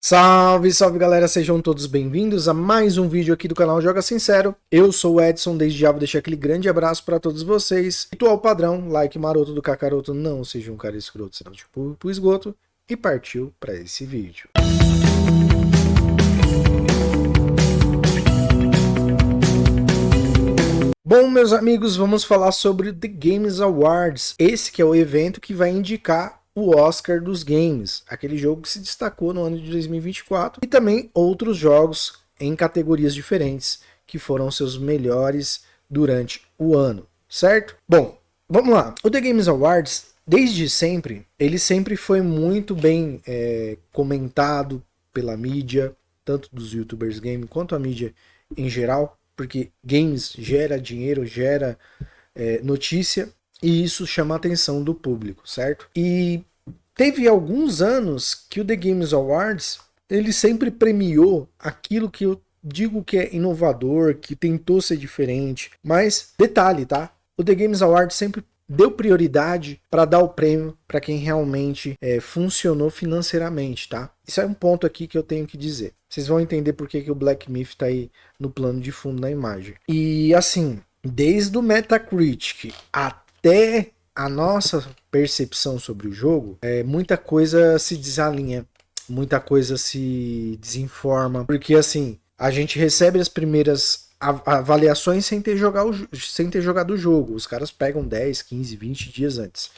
Salve, salve galera, sejam todos bem-vindos a mais um vídeo aqui do canal Joga Sincero. Eu sou o Edson, desde já vou deixar aquele grande abraço para todos vocês. Ritual padrão, like maroto do Kakaroto, não seja um cara escroto, senão tipo pro esgoto. E partiu para esse vídeo. Bom, meus amigos, vamos falar sobre o The Games Awards. Esse que é o evento que vai indicar o Oscar dos games, aquele jogo que se destacou no ano de 2024, e também outros jogos em categorias diferentes que foram seus melhores durante o ano, certo? Bom, vamos lá. O The Games Awards, desde sempre, ele sempre foi muito bem comentado pela mídia, tanto dos youtubers game quanto a mídia em geral, porque games gera dinheiro, gera notícia, e isso chama a atenção do público, certo? E teve alguns anos que o The Games Awards, ele sempre premiou aquilo que eu digo que é inovador, que tentou ser diferente. Mas, detalhe, tá? O The Games Awards sempre deu prioridade para dar o prêmio para quem realmente funcionou financeiramente, tá? Isso é um ponto aqui que eu tenho que dizer. Vocês vão entender por que o Black Myth tá aí no plano de fundo na imagem. E assim, desde o Metacritic até a nossa percepção sobre o jogo, muita coisa se desalinha, muita coisa se desinforma, porque assim, a gente recebe as primeiras avaliações sem ter jogado o jogo. Os caras pegam 10, 15, 20 dias antes.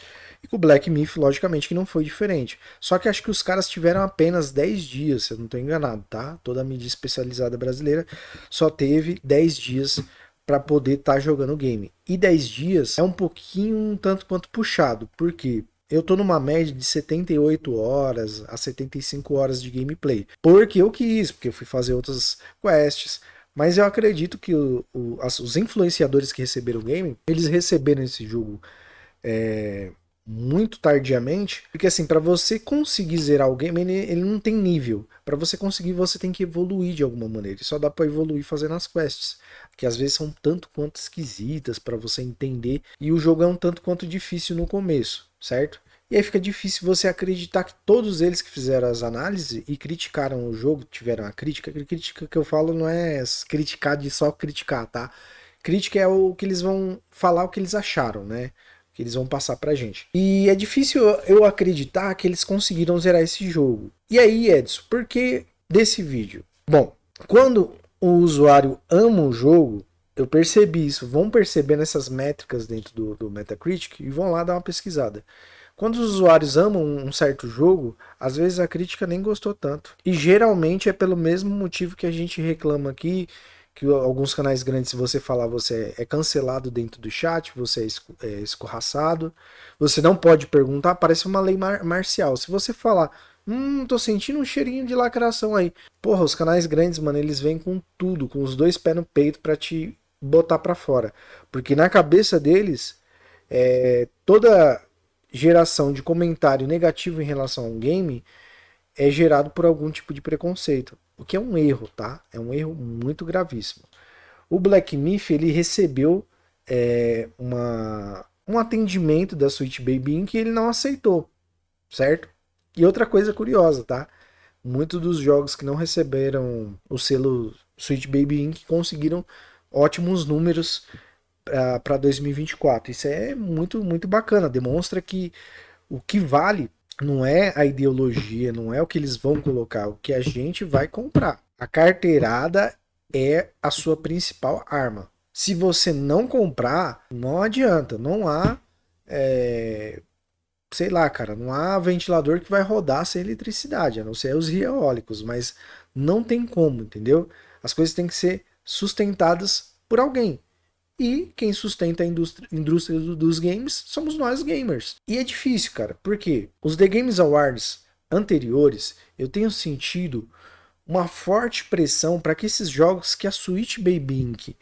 E com o Black Myth, logicamente, que não foi diferente. Só que acho que os caras tiveram apenas 10 dias, se eu não estou enganado, tá? Toda a mídia especializada brasileira só teve 10 dias para poder estar jogando o game. E 10 dias é um pouquinho um tanto quanto puxado, porque eu tô numa média de 78 horas a 75 horas de gameplay. Porque eu quis, porque eu fui fazer outras quests. Mas eu acredito que os influenciadores que receberam o game, eles receberam esse jogo muito tardiamente, porque assim, para você conseguir zerar o game, ele não tem nível. Para você conseguir, você tem que evoluir de alguma maneira. E só dá para evoluir fazendo as quests, que às vezes são tanto quanto esquisitas para você entender, e o jogo é um tanto quanto difícil no começo, certo? E aí fica difícil você acreditar que todos eles que fizeram as análises e criticaram o jogo, tiveram a crítica. A crítica que eu falo não é criticar de só criticar, tá? Crítica é o que eles vão falar, o que eles acharam, né? Que eles vão passar pra gente. E é difícil eu acreditar que eles conseguiram zerar esse jogo. E aí, Edson, por que desse vídeo? Bom, quando o usuário ama o jogo, eu percebi isso. Vão percebendo essas métricas dentro do Metacritic e vão lá dar uma pesquisada. Quando os usuários amam um certo jogo, às vezes a crítica nem gostou tanto. E geralmente é pelo mesmo motivo que a gente reclama aqui, que alguns canais grandes, se você falar, você é cancelado dentro do chat, você é escorraçado, você não pode perguntar, parece uma lei marcial. Se você falar, tô sentindo um cheirinho de lacração aí. Porra, os canais grandes, mano, eles vêm com tudo, com os dois pés no peito pra te botar pra fora. Porque na cabeça deles, toda geração de comentário negativo em relação a um game é gerado por algum tipo de preconceito, o que é um erro, tá? É um erro muito gravíssimo. O Black Myth, ele recebeu um atendimento da Sweet Baby Inc. que ele não aceitou, certo? E outra coisa curiosa, tá? Muitos dos jogos que não receberam o selo Sweet Baby Inc. conseguiram ótimos números para 2024. Isso é muito, muito bacana. Demonstra que o que vale não é a ideologia, não é o que eles vão colocar, o que a gente vai comprar. A carteirada é a sua principal arma. Se você não comprar, não adianta, não há, sei lá, cara, não há ventilador que vai rodar sem eletricidade, a não ser os eólicos, mas não tem como, entendeu? As coisas têm que ser sustentadas por alguém. E quem sustenta a indústria dos games somos nós gamers. E é difícil, cara, porque os The Games Awards anteriores, eu tenho sentido uma forte pressão para que esses jogos que a Sweet Baby Inc.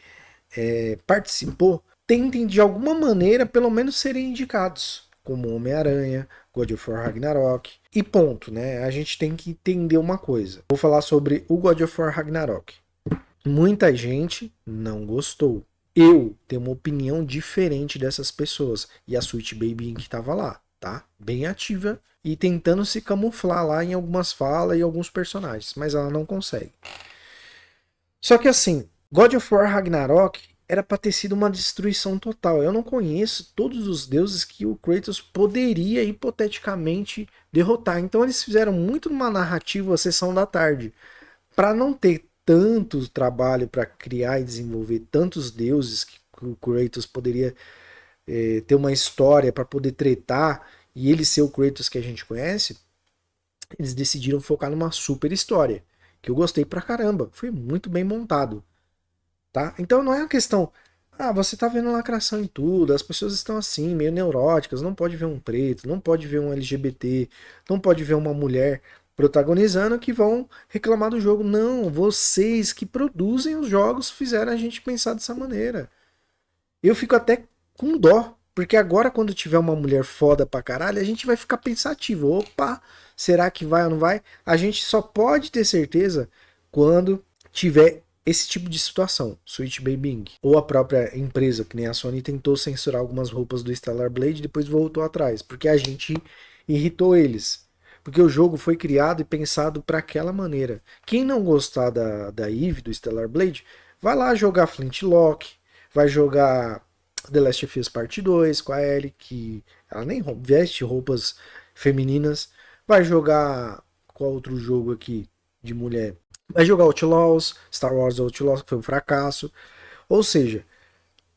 Participou, tentem de alguma maneira pelo menos serem indicados, como Homem-Aranha, God of War Ragnarok, e ponto, né? A gente tem que entender uma coisa. Vou falar sobre o God of War Ragnarok. Muita gente não gostou. Eu tenho uma opinião diferente dessas pessoas. E a Sweet Baby Inc. estava lá. tá? Bem ativa e tentando se camuflar lá em algumas falas e alguns personagens, mas ela não consegue. Só que assim, God of War Ragnarok era pra ter sido uma destruição total. Eu não conheço todos os deuses que o Kratos poderia hipoteticamente derrotar. Então eles fizeram muito uma narrativa sessão da tarde, para não ter tanto trabalho para criar e desenvolver tantos deuses que o Kratos poderia ter uma história para poder tretar e ele ser o Kratos que a gente conhece. Eles decidiram focar numa super história que eu gostei pra caramba. Foi muito bem montado, tá? Então não é uma questão, você tá vendo lacração em tudo, as pessoas estão assim, meio neuróticas, não pode ver um preto, não pode ver um LGBT, não pode ver uma mulher protagonizando que vão reclamar do jogo. Não, vocês que produzem os jogos fizeram a gente pensar dessa maneira. Eu fico até com dó, porque agora quando tiver uma mulher foda pra caralho, a gente vai ficar pensativo. Opa, será que vai ou não vai? A gente só pode ter certeza quando tiver esse tipo de situação, Sweet Baby Inc. Ou a própria empresa, que nem a Sony tentou censurar algumas roupas do Stellar Blade e depois voltou atrás, porque a gente irritou eles. Porque o jogo foi criado e pensado para aquela maneira. Quem não gostar da Eve, do Stellar Blade, vai lá jogar Flintlock, vai jogar The Last of Us Part 2 com a Ellie, que ela nem veste roupas femininas. Vai jogar qual outro jogo aqui de mulher? Vai jogar Outlaws, Star Wars Outlaws, que foi um fracasso. Ou seja,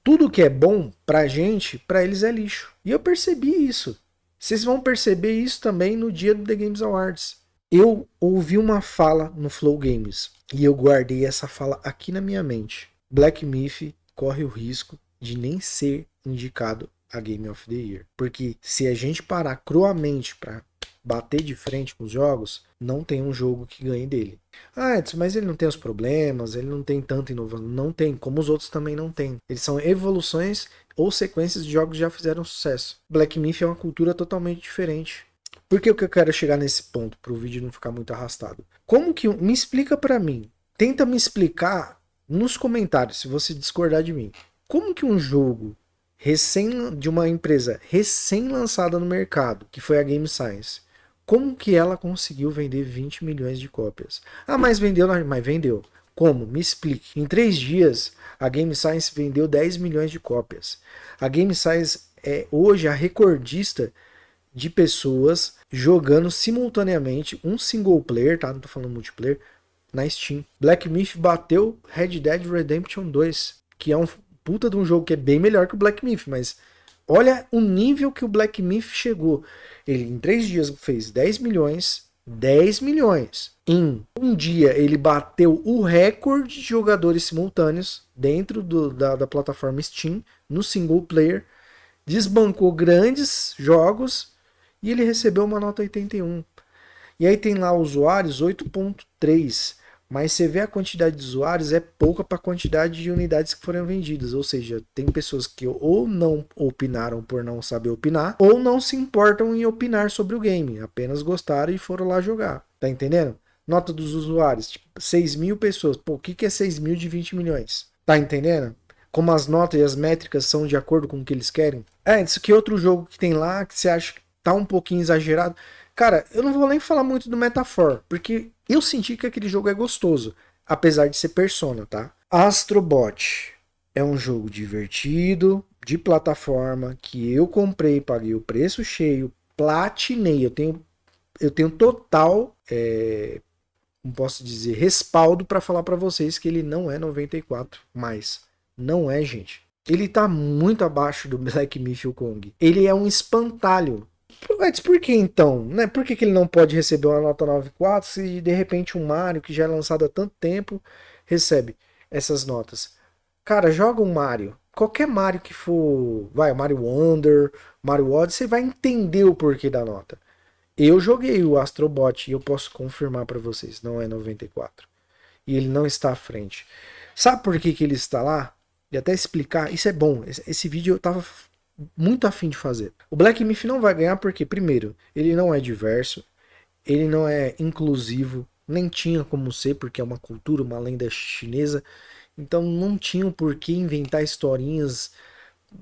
tudo que é bom pra gente, pra eles é lixo. E eu percebi isso. Vocês vão perceber isso também no dia do The Games Awards. Eu ouvi uma fala no Flow Games e eu guardei essa fala aqui na minha mente. Black Myth corre o risco de nem ser indicado a Game of the Year. Porque se a gente parar cruamente para bater de frente com os jogos, não tem um jogo que ganhe dele. Edson, mas ele não tem os problemas, ele não tem tanta inovação. Não tem, como os outros também não tem. Eles são evoluções ou sequências de jogos que já fizeram sucesso. Black Myth é uma cultura totalmente diferente. Por que eu quero chegar nesse ponto, para o vídeo não ficar muito arrastado? Como que... Me explica para mim. Tenta me explicar nos comentários, se você discordar de mim. Como que um jogo de uma empresa recém-lançada no mercado, que foi a Game Science, como que ela conseguiu vender 20 milhões de cópias? Mas vendeu, mas vendeu. Como? Me explique. Em 3 dias, a Game Science vendeu 10 milhões de cópias. A Game Science é hoje a recordista de pessoas jogando simultaneamente um single player, tá? Não tô falando multiplayer, na Steam. Black Myth bateu Red Dead Redemption 2, que é um puta de um jogo que é bem melhor que o Black Myth, mas olha o nível que o Black Myth chegou. Ele em 3 dias fez 10 milhões. 10 milhões. Em um dia ele bateu o recorde de jogadores simultâneos dentro da plataforma Steam, no single player. Desbancou grandes jogos e ele recebeu uma nota 81. E aí tem lá usuários 8.3. Mas você vê a quantidade de usuários é pouca para a quantidade de unidades que foram vendidas. Ou seja, tem pessoas que ou não opinaram por não saber opinar, ou não se importam em opinar sobre o game. Apenas gostaram e foram lá jogar. Tá entendendo? Nota dos usuários, tipo, 6 mil pessoas. Pô, o que é 6 mil de 20 milhões? Tá entendendo? Como as notas e as métricas são de acordo com o que eles querem. Isso que outro jogo que tem lá que você acha que tá um pouquinho exagerado. Cara, eu não vou nem falar muito do Metafor, porque eu senti que aquele jogo é gostoso, apesar de ser Persona, tá? Astrobot é um jogo divertido, de plataforma, que eu comprei, paguei o preço cheio, platinei, eu tenho total, como posso dizer, respaldo para falar para vocês que ele não é 94 mais. Não é, gente. Ele tá muito abaixo do Black Myth Wukong. Ele é um espantalho. Mas por que então? Né? Por que ele não pode receber uma nota 9.4 se de repente um Mario, que já é lançado há tanto tempo, recebe essas notas? Cara, joga um Mario. Qualquer Mario que for. Vai, Mario Wonder, Mario Odyssey, você vai entender o porquê da nota. Eu joguei o Astrobot e eu posso confirmar para vocês, não é 94. E ele não está à frente. Sabe por que ele está lá? E até explicar, isso é bom. Esse vídeo eu tava muito afim de fazer. O Black Myth não vai ganhar porque, primeiro, ele não é diverso, ele não é inclusivo, nem tinha como ser, porque é uma cultura, uma lenda chinesa, então não tinham por que inventar historinhas,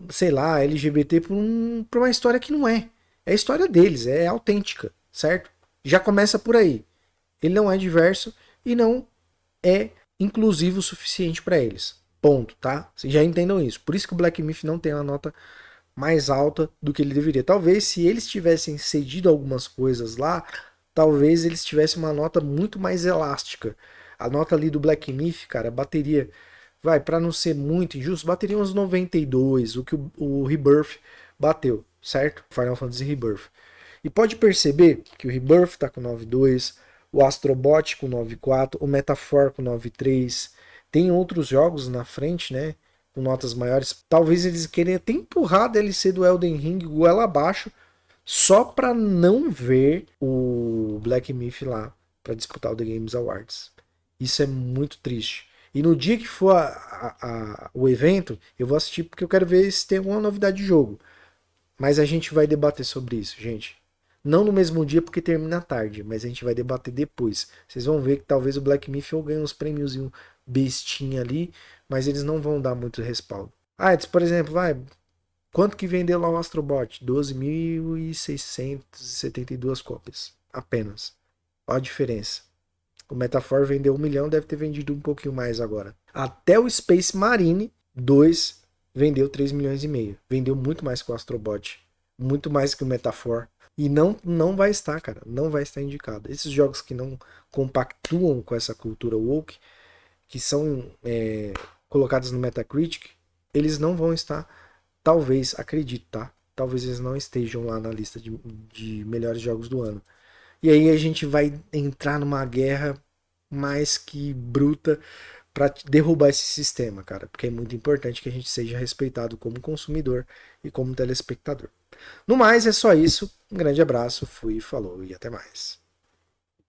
sei lá, LGBT por uma história que não é. É a história deles, é autêntica, certo? Já começa por aí. Ele não é diverso e não é inclusivo o suficiente para eles. Ponto, tá? Vocês já entendam isso. Por isso que o Black Myth não tem uma nota mais alta do que ele deveria. Talvez se eles tivessem cedido algumas coisas lá, talvez eles tivessem uma nota muito mais elástica. A nota ali do Black Myth, cara, bateria, vai, para não ser muito injusto, bateria uns 92, o que o Rebirth bateu, certo? Final Fantasy Rebirth. E pode perceber que o Rebirth tá com 9.2, o Astrobot com 9.4, o Metaphor com 9.3. Tem outros jogos na frente, né? Com notas maiores. Talvez eles queiram até empurrar a DLC do Elden Ring goela abaixo, só para não ver o Black Myth lá para disputar o The Games Awards. Isso é muito triste. E no dia que for o evento, eu vou assistir porque eu quero ver se tem alguma novidade de jogo. Mas a gente vai debater sobre isso, gente. Não no mesmo dia porque termina tarde, mas a gente vai debater depois. Vocês vão ver que talvez o Black Myth ganhe uns prêmios bestinha ali, mas eles não vão dar muito respaldo. Ah, por exemplo, quanto que vendeu lá o Astrobot? 12.672 cópias, apenas. Olha a diferença. O Metaphor vendeu 1 milhão, deve ter vendido um pouquinho mais agora. Até o Space Marine 2 vendeu 3 milhões e meio. Vendeu muito mais que o Astrobot. Muito mais que o Metaphor. E não vai estar, cara. Não vai estar indicado. Esses jogos que não compactuam com essa cultura woke, que são colocados no Metacritic, eles não vão estar, talvez, acredito, tá? Talvez eles não estejam lá na lista de melhores jogos do ano. E aí a gente vai entrar numa guerra mais que bruta para derrubar esse sistema, cara. Porque é muito importante que a gente seja respeitado como consumidor e como telespectador. No mais, é só isso. Um grande abraço, fui, falou e até mais.